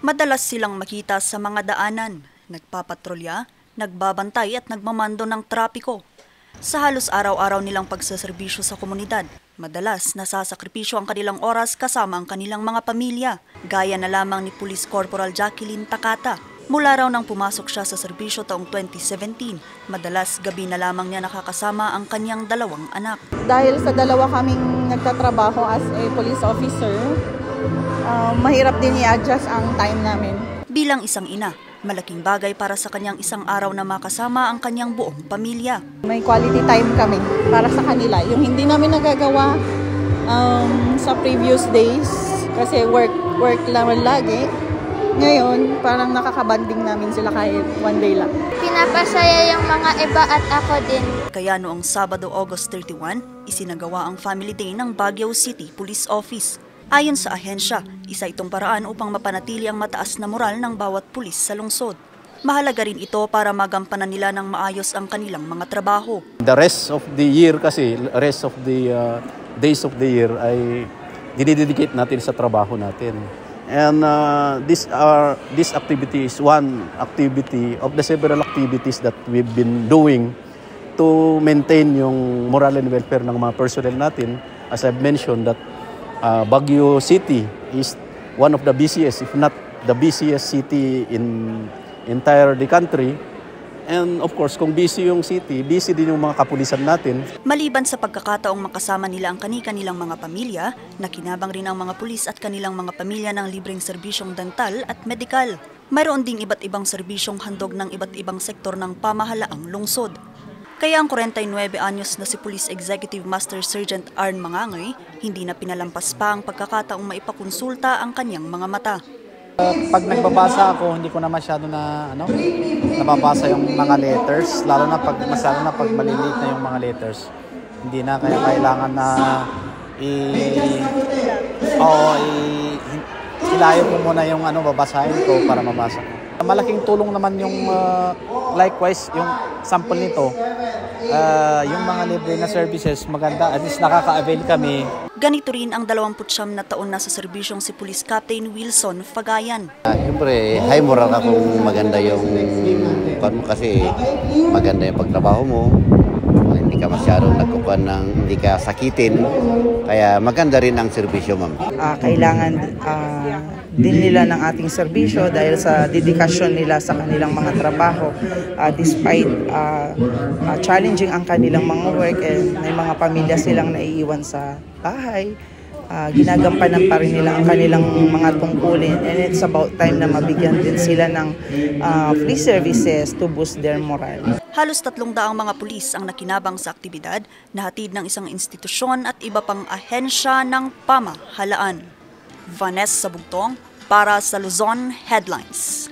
Madalas silang makita sa mga daanan, nagpapatrolya, nagbabantay at nagmamando ng trapiko. Sa halos araw-araw nilang pagsaserbisyo sa komunidad, madalas nasasakripisyo ang kanilang oras kasama ang kanilang mga pamilya, gaya na lamang ni Police Corporal Jacqueline Takata. Mula raw nang pumasok siya sa serbisyo taong 2017, madalas gabi na lamang niya nakakasama ang kanyang dalawang anak. Dahil sa dalawa kaming nagtatrabaho as a police officer, mahirap din i-adjust ang time namin. Bilang isang ina, malaking bagay para sa kanyang isang araw na makasama ang kanyang buong pamilya. May quality time kami para sa kanila. Yung hindi namin nagagawa sa previous days kasi work lang lagi. Ngayon, parang nakakabanding namin sila kahit one day lang. Pinapasaya yung mga iba at ako din. Kaya noong Sabado, August 31, isinagawa ang Family Day ng Baguio City Police Office. Ayon sa ahensya, isa itong paraan upang mapanatili ang mataas na moral ng bawat pulis sa lungsod. Mahalaga rin ito para magampanan nila ng maayos ang kanilang mga trabaho. The rest of the year kasi, rest of the days of the year ay dinidedicate natin sa trabaho natin. And this activity is one activity of the several activities that we've been doing to maintain yung moral and welfare ng mga personnel natin. As I've mentioned that Baguio City is one of the busiest, if not the busiest city in entire the country. And of course, kung busy yung city, busy din yung mga kapulisan natin. Maliban sa pagkakataong makasama nila ang kani-kanilang mga pamilya, nakinabang rin ang mga pulis at kanilang mga pamilya ng libreng serbisyong dental at medikal. Mayroon ding iba't ibang serbisyong handog ng iba't ibang sektor ng pamahalaang lungsod. Kaya ang 49 anyos na si Police Executive Master Sergeant Arn Mangangay, hindi na pinalampas pa ang pagkakataong maipakonsulta ang kanyang mga mata. Pag nagbabasa ako, hindi ko na masyado nababasa yung mga letters, lalo na pag maliliit na yung mga letters. Hindi na kaya kailangan na ilayo ko muna yung babasahin ko para mabasa ko. Malaking tulong naman yung likewise yung sample nito. Yung mga libre na services maganda, at least nakaka-avail kami. Ganito rin ang 29 na taon na sa serbisyong si Police Captain Wilson Fagayan. Siyempre, high moral ka kung maganda yung kasi maganda yung pagtrabaho mo. Hindi ka masyadong nagkukuhan ng hindi ka sakitin. Kaya maganda rin ang serbisyo, ma'am. Kailangan din nila ng ating serbisyo dahil sa dedikasyon nila sa kanilang mga trabaho. Despite challenging ang kanilang mga work, may mga pamilya silang naiiwan sa bahay. Ginagampanan pa rin nila ang kanilang mga tungkulin, and it's about time na mabigyan din sila ng free services to boost their morale. Halos 300 mga pulis ang nakinabang sa aktibidad na hatid ng isang institusyon at iba pang ahensya ng pamahalaan. Vanessa Bugtong para sa Luzon Headlines.